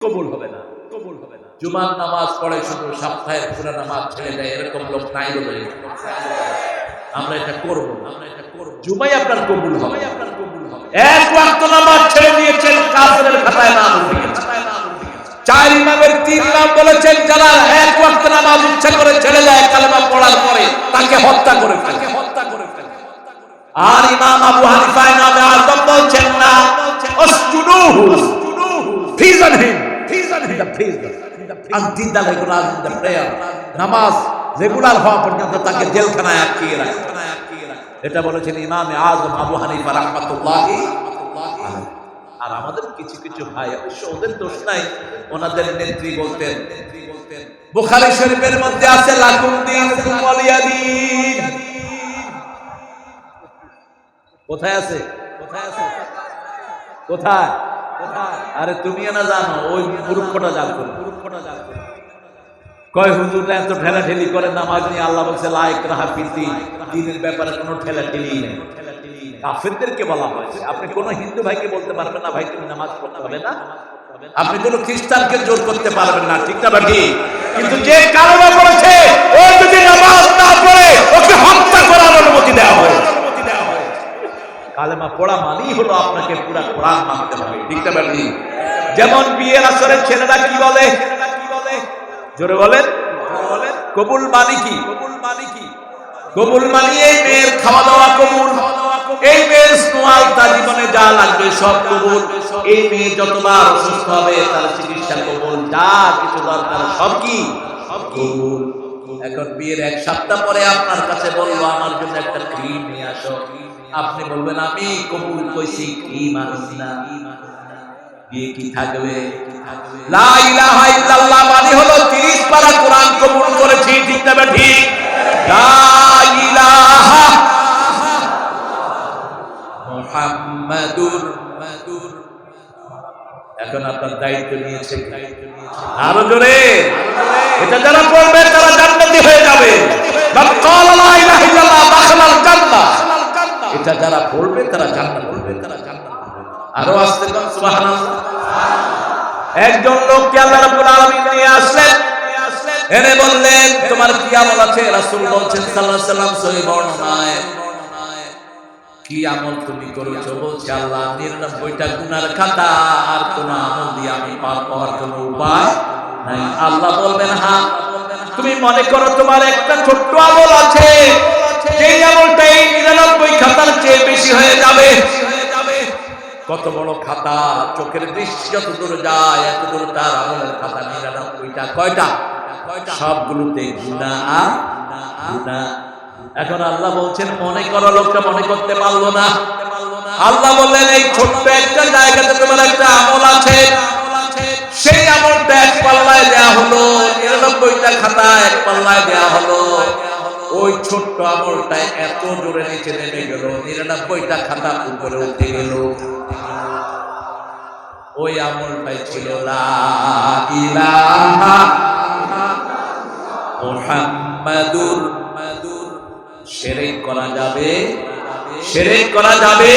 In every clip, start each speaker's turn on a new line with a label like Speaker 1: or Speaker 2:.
Speaker 1: কবুল হবে না, কবুল হবে না। জুমার নামাজ পড়ে শুধু সপ্তাহের পুরো নামাজ ছেড়ে দেয়, এরকম লোক নাই বলে আমরা এটা করব, আমরা এটা করব। জুমাই আপনার কবুল হবে, আপনার কবুল হবে। এক ওয়াক্ত নামাজ ছেড়ে দিয়েছেন, কাফেরের খাতায় নাম উঠে গেছে। চার ইমামের তিন নাম বলেছেন, যারা এক ওয়াক্ত নামাজ ইচ্ছা করে ছেড়ে যায় কালেমা পড়ার পরে তাকে হত্যা করে ফেলে, হত্যা করে ফেলে। আর ইমাম আবু হানিফা নামে আযম বলছেন না, আসজুদুহু ফিজান হিম, ফিজান হিম, ফিজান until the regular in the prayer, নামাজ রেগুলার হওয়া পর্যন্ত তাকে জেলখানায় আটকিয়ে রাখে। এটা বলেছেন ইমাম আযম আবু হানিফা রাহমাতুল্লাহি আলাইহি। আর আমাদের কিছু কিছু ভাই, অবশ্য ওদের দোষ নাই, ওনাদের নেত্রী বলতেন, বুখারী শরীফের মধ্যে আছে লাকুম দীনুকুম ওয়ালিয়া দীন। কোথায় আছে? কোথায় আছে? কোথায়? কোথায়? আরে তুমি না জানো, ওই মূর্খটা জানতো, মূর্খটা জানতো। কয় হুজুররা এত ঠেলাঠেলি করে নামাজ নিয়ে, আল্লাহ বলছে লা ইকরাহা ফিদ্দীন, দ্বীনের ব্যাপারে কোনো ঠেলাঠেলি নেই। কাফেরদেরকে বলা হয়েছে। আপনি কোনো হিন্দু ভাইকে বলতে পারবেন না, ভাই তুমি নামাজ পড়তে হবে না। আপনি কোনো খ্রিস্টানকে জোর করতে পারবেন না, ঠিক না ভাই? কিন্তু যে কালেমা পড়েছে, ও যদি নামাজ না পড়ে ওকে হত্যা করার অনুমতি দেওয়া হয়। কালেমা পড়া মানেই হলো আপনাকে পুরা কোরআন মানতে হবে, ঠিক না ভাই? যেমন বিয়ের আসরে ছেলেরা কি বলে, জোরে বলেন, কবুল মানে কি? কবুল মানে কি? কবুল মানে এই মেয়ের খাওয়া দাওয়া কবুল, এই মেয়ের স্নোয়াল তার জীবনে যা লাগবে সব কবুল, এই মেয়ে যতবার অসুস্থ হবে তার চিকিৎসা কবুল, যা কিছু দরকার সব কি? সব কবুল। এখন বিয়ের এক সপ্তাহ পরে আপনার কাছে বললো আমার জন্য একটা ক্রিম নিয়ে আসো, আপনি বলবেন আমি কবুল কইছি, ক্রিম আনছি না, বিয়ে কি থাকবে? লা ইলাহা ইল্লাল্লাহ মানে হলো 30 পারা কোরআন কবুল করেছি, ঠিক না ঠিক? লা ইলাহা মুহাম্মাদুর। এখন আপনার দায়িত্ব নিয়েছে, আরো জোরে। এটা যারা পড়বে তারা জান্নাতি হয়ে যাবে। মান ক্বালা লা ইলাহা ইল্লাল্লাহ দাখালাল জান্নাহ। এটা যারা পড়বে তারা জান্নাত পাবে, তারা জান্নাত পাবে। আরো আস্তে করে সুবহানাল্লাহ। একজন লোককে আল্লাহ রাব্বুল আলামিন নিয়ে আসলেন, এনে বললেন তোমার কি আমল আছে? রাসূল বলছেন সাল্লাল্লাহু আলাইহি ওয়াসাল্লাম সহিহ বর্ণনায়, কি আমল তুমি করেছো? বলছে আল্লাহ 99টা গুনার খাতা, আর কোন আমল দিয়ে আমি পার পাওয়ার কোনো উপায় নাই। আল্লাহ বলবেন হ্যাঁ, তুমি মনে করো তোমার একটা ছোট্ট আমল আছে, যেই আমলটা এই 99 খাতার চেয়ে বেশি হয়ে যাবে। কত বড় খাতা, চোখের দৃষ্টি যত দূর যায় এত দূর তার আমলের খাতা 99টা। কয়টা? সবগুলোতে গুনাহ, গুনাহ। এখন আল্লাহ বলছেন মনে করো, লোকটা মনে করতে পারলো না। আল্লাহ বললেন এই ছোট্ট একটা জায়গাতে তোমার একটা আমল আছে, সেই আমলটা এক পাল্লায় দেয়া হলো, 99টা খাতা এক পাল্লায় দেয়া হলো। ওই ছোট্ট আমলটা এত জোরে নিচে নেমে গেল, 99টা খাতা উপরে উঠে গেল। ওই আমলটাই ছিল লা ইলাহা মুহাম্মাদুর। শিরক করা যাবে, শিরক করা যাবে।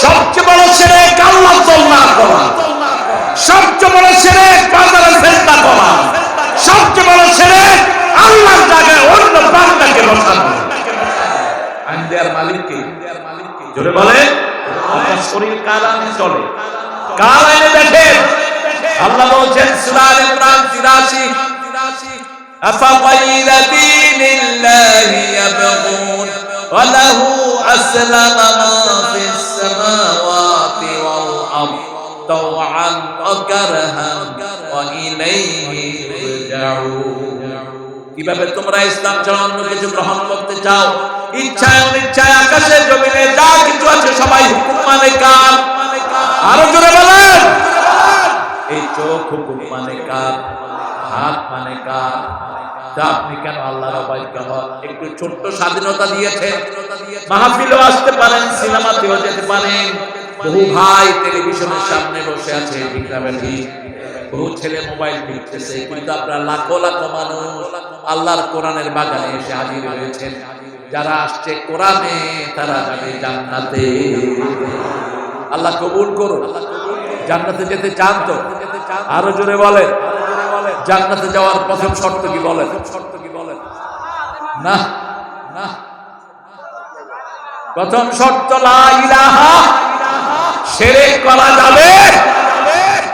Speaker 1: সবচেয়ে বড় শিরক আল্লাহ না করা, সবচেয়ে বড় শিরক বান্দার সিজদা করা, সবচেয়ে বড় শিরক আল্লাহর জায়গায় অন্য বান্দাকে বসানো। আইনদার মালিক কে? জোরে বলে। আপনার শরীর কার আইনে চলে? কার আইনে দেখেন? আল্লাহ বলছেন সূরা আল ইমরান 83, আফাগাইরা দীনিল্লাহি ইয়াবগুন ওয়া লাহু আসলামা মা ফিস সামাওয়াতি ওয়াল আরদ তাওআন ওয়া কারহান ওয়া ইলাইহি তুরজাউন। কিভাবে তোমরা ইসলাম ছাড়া অন্য কিছু গ্রহণ করতে চাও? ইচ্ছায় অনিচ্ছায় আকাশে জমিনে যা কিছু আছে সবাই হুকুম মানে কার? আরো জোরে বলেন। এই চোখ হুকুম মানে কার? হাত মানে কার? তা আপনি কেন আল্লাহর অবাধ্য হন? একটু ছোট্ট স্বাধীনতা দিয়েছেন, মাহফিলেও আসতে পারেন, সিনেমাতেও যেতে পারেন। বহু ভাই টেলিভিশনের সামনে বসে আছে, ঠিক না ঠিক? বহু ছেলে মোবাইল দেখতেছে, কিন্তু আপনার লাখো লাখো মানুষ আল্লাহর কোরআনের বাগানে এসে হাজির হয়েছেন। যারা আসছে কোরআনে তারা যাবে জান্নাতে। আল্লাহ কবুল করুন। জান্নাতে যেতে চান তো? আরো জোরে বলেন, জান্নাতে যাওয়ার প্রথম শর্ত কি বলেন? না না, প্রথম শর্ত লা ইলাহা, শিরক করা যাবে?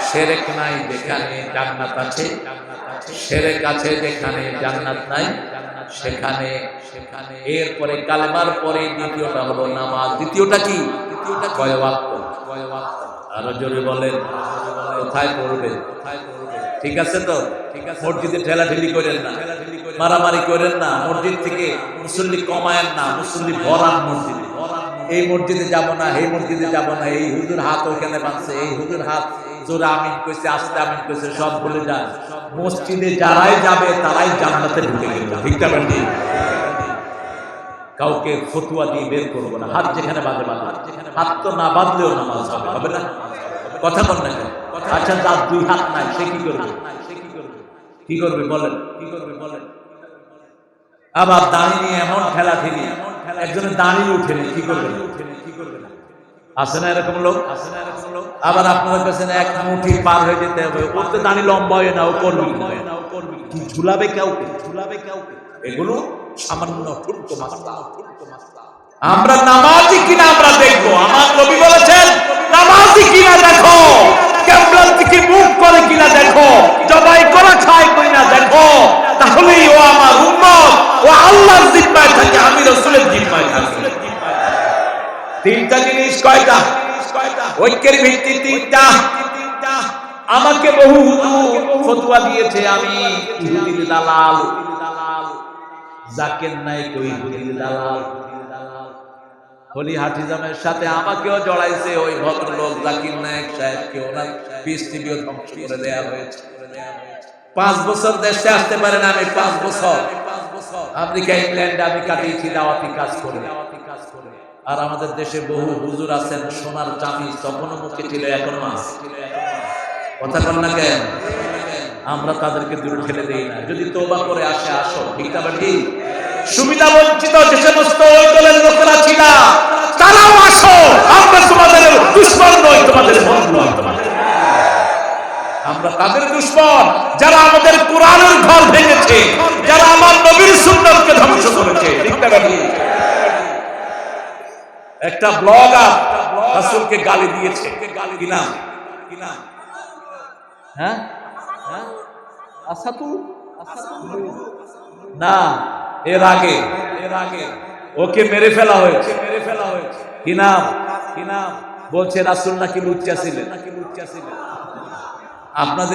Speaker 1: শিরক নাই যেখানে জান্নাত আছে, শিরক আছে যেখানে জান্নাত নাই সেখানে। এরপরে কালেমার পরে দ্বিতীয়টা হলো নামাজ। দ্বিতীয়টা কি? কয় ওয়াক্ত? আরো জোরে বলেন, কোথায় পড়বে? ঠিক আছে তো? মসজিদে ঠেলাঠেলি করেন না, মারামারি করেন না, মসজিদ থেকে মুসল্লি কমায়েন না, মুসল্লি ভরান মসজিদে। এই মসজিদে যাব না, এই মসজিদে যাব না, এই হুজুর হাত ওখানে বাঁধছে, এই হুজুর হাত জোরে আমিন কইছে, আস্তে আমিন কইছে, সব ভুলে যান। মসজিদে যারাই যাবে তারাই জান্নাতে ঢুকে গেল। ঠিক না বেটি? কাউকে ফতুয়া দিয়ে বের করবো না, হাত যেখানে বাঁধে বাঁধে, হাত তো না বাঁধলেও নামাজ হবে, হবে না? কথা বল না কেন? আচ্ছা, যার দুই হাত নাই সে কি করবে? কি করবে বলেন? আবার দাঁড়িয়ে নিয়ে এমন ঠেলাঠেলি, একজনের দাঁড়িয়ে উঠেনি, কি করবে? আছে না এরকম লোক? আবার আপনাদের কাছে এক মুঠি পার হয়ে যেতে হবে, ওর তো দাঁড়িয়ে লম্বা হয় না, ও করবে কি? ঝুলাবে কাউকে? এগুলো সামান্য ঠুনকো মাসলা। আমরা নামাজি কিনা আমরা দেখবো। আমার নবী বলেছেন, নামাজি কিনা দেখো, কিবলার দিকে মুখ করে কিনা দেখো, জবাই করা খায় কিনা দেখো, তাহলেই ও আমার উম্মত, ও আল্লাহর জিম্মায় থাকে, আমি রাসূলের জিম্মায় থাকি। তিনটা জিনিস। কয়টা? ঐক্যের ভিত্তি তিনটা। আমাকে বহু ফতোয়া দিয়েছে আমি ইহুদির দালাল, জাকির নায়েক ওই ইহুদির দালাল। হলি হাফিজামের সাথে আমাকেও জড়াইছে ওই ভদ্রলোক জাকির নায়েক সাহেবকে, ওনার পিস টিভিও ধ্বংস করে দেয়া হয়েছে। 5 বছর দেশে আসতে পারেন, আমি 5 বছর আমেরিকা ইংল্যান্ডে আমি কাটিয়েছি দাওয়াতি কাজ করে। আর আমাদের দেশে বহু হুজুর আছেন, সোনার চাঁদি তখনও মুখে ছিল, এখনো আছে। কথা বল না কেন? আমরা তাদেরকে দূরে ঠেলে দেই না। যদি তওবা করে আসে, আসো। ঠিক না ঠিক? সুবিধা বঞ্চিত যে সমস্ত ওই দলের লোকেরা ছিল, তারাও আসো। আমরা তোমাদের দুশমন নই, তোমাদের বন্ধু। আমরা তাদের দুশমন যারা আমাদের কোরআনের ঘর ভেঙেছে, যারা আমার নবীর সুন্নাতকে ধ্বংস করেছে। ঠিক না ঠিক? একটা ব্লগার রাসূলকে গালি দিয়েছে। কি নাম? হ্যাঁ, আসাতু না, এর আগে ওকে মেরে ফেলা হয়েছে। কি নাম? বলছে রাসূল নাকি লুচ্চা ছিলেন। আপনাদের